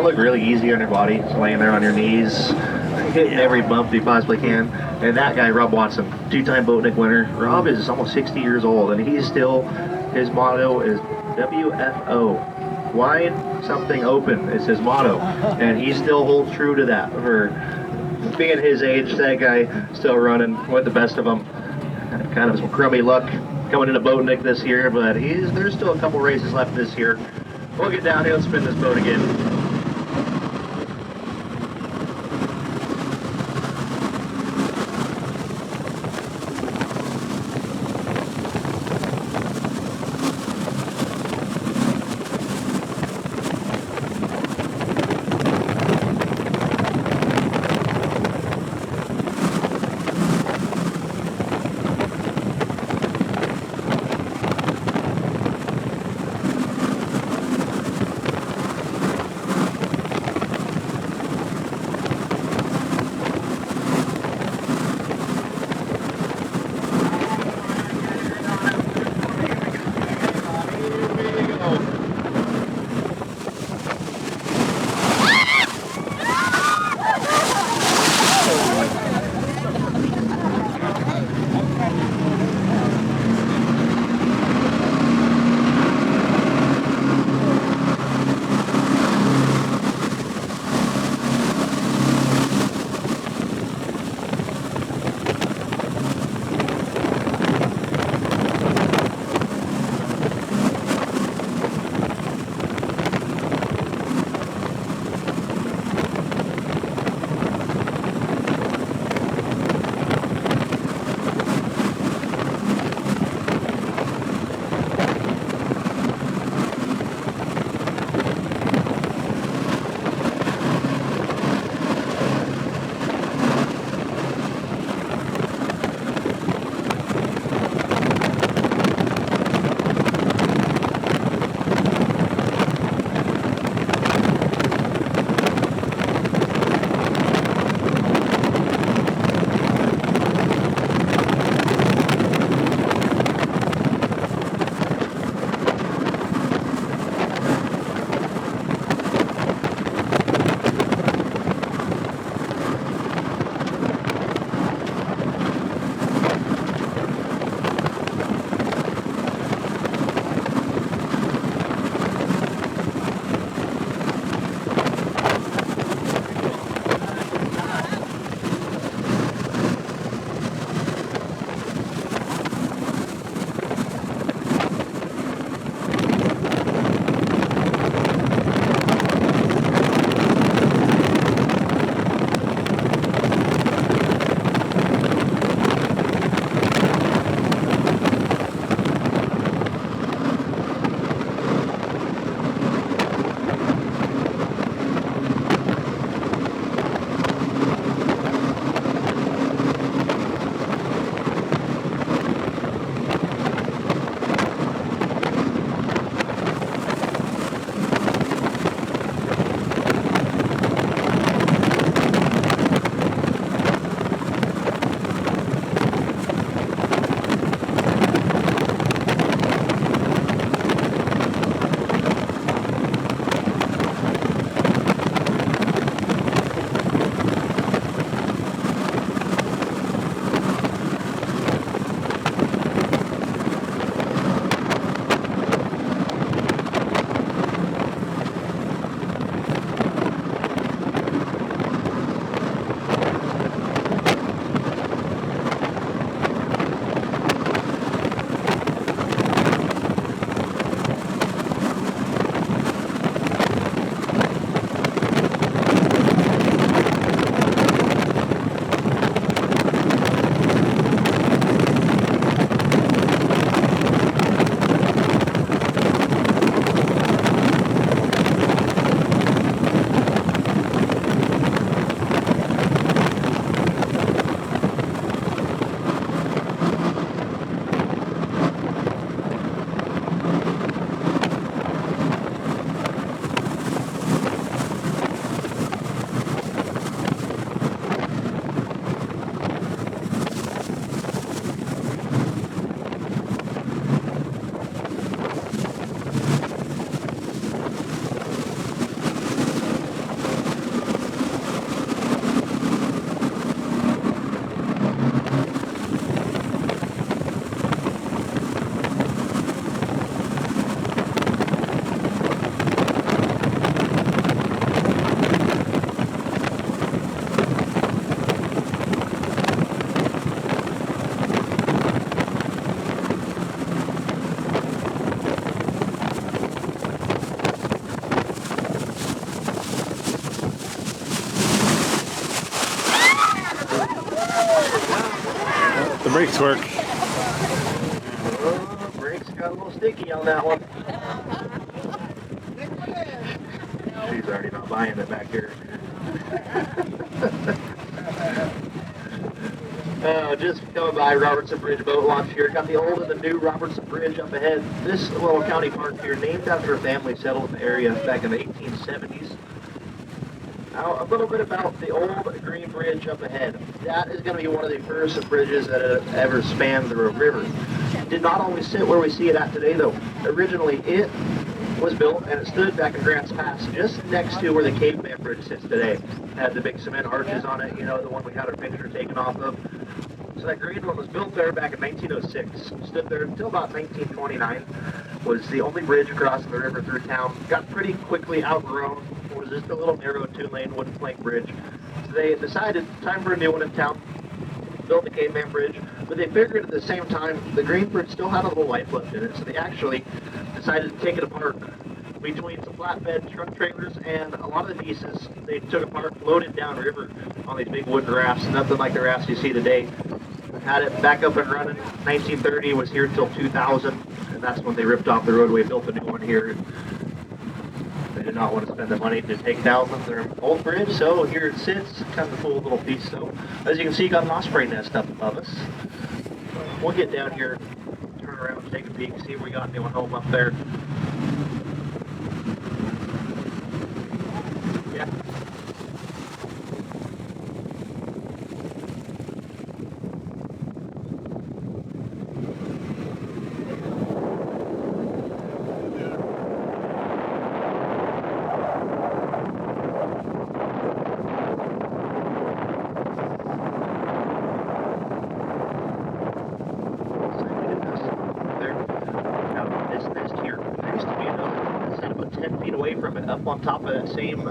look really easy on your body, just laying there on your knees, hitting every bump you possibly can. And that guy, Rob Watson, 2-time Boatnik winner. Rob is almost 60 years old, and he's still, his motto is WFO. Wide something open is his motto. And he still holds true to that. For being his age, that guy still running with the best of them. Kind of some crummy luck coming into Boatnik this year, but there's still a couple races left this year. We'll get down here and spin this boat again. brakes work. Brakes got a little sticky on that one. She's already not buying it back here. Just coming by Robertson Bridge boat launch here. Got the old and the new Robertson Bridge up ahead. This little county park here, named after a family settled in the area back in the 1870s. Now, a little bit about the old Green Bridge up ahead. That is going to be one of the first bridges that ever spanned the river. Did not always sit where we see it at today, though. Originally, it was built and it stood back in Grants Pass, just next to where the Caveman Bridge sits today. Had the big cement arches on it, you know, the one we had our picture taken off of. So that green one was built there back in 1906. Stood there until about 1929. Was the only bridge crossing the river through town. Got pretty quickly outgrown. Was just a little narrow 2-lane wooden plank bridge. So they decided time for a new one in town. Built the Caveman Bridge, but they figured at the same time the Green Bridge still had a little life left in it, so they actually decided to take it apart between some flatbed truck trailers and a lot of the pieces they took apart, loaded downriver on these big wooden rafts, nothing like the rafts you see today. Had it back up and running. 1930, was here until 2000, and that's when they ripped off the roadway, built a new one here. They did not want to spend the money to take down their old bridge, so here it sits, kind of a cool little piece. So, as you can see, got an osprey nest up above us. We'll get down here, turn around, take a peek, see if we got anyone home up there. Yeah. Up on top of that same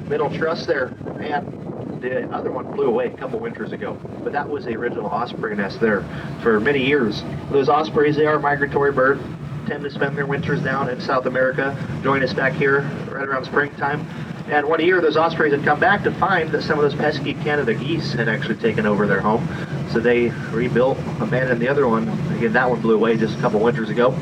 middle truss there, and the other one flew away a couple winters ago, but that was the original osprey nest there for many years. Those ospreys, they are a migratory bird, tend to spend their winters down in South America, join us back here right around springtime. And one year those ospreys had come back to find that some of those pesky Canada geese had actually taken over their home, so they rebuilt, abandoned the other one. Again, that one blew away just a couple winters ago.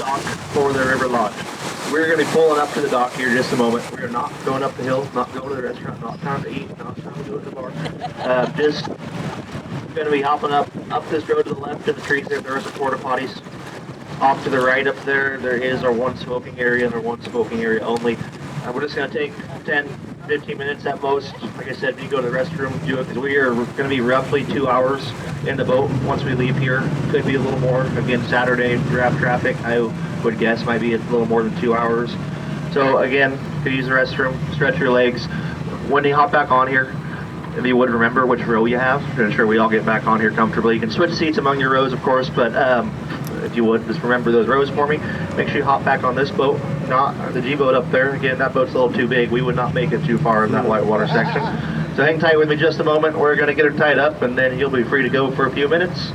dock for the River Lodge. We're going to be pulling up to the dock here in just a moment. We're not going up the hill, not going to the restaurant, not trying to eat, not trying to go to the bar. Just going to be hopping up this road to the left in the trees there. There are some porta potties. Off to the right up there, there is our one smoking area and our one smoking area only. We're just going to take 10, 15 minutes at most. Like I said, if you go to the restroom, do it, because we are going to be roughly 2 hours in the boat once we leave here. Could be a little more. Again, Saturday draft traffic, I would guess might be a little more than 2 hours. So again, could use the restroom, stretch your legs. When you hop back on here, if you would remember which row you have, to ensure we all get back on here comfortably. You can switch seats among your rows, of course, but if you would, just remember those rows for me. Make sure you hop back on this boat, not the G-boat up there. Again, that boat's a little too big. We would not make it too far in that whitewater section. So hang tight with me just a moment. We're going to get her tied up, and then you'll be free to go for a few minutes.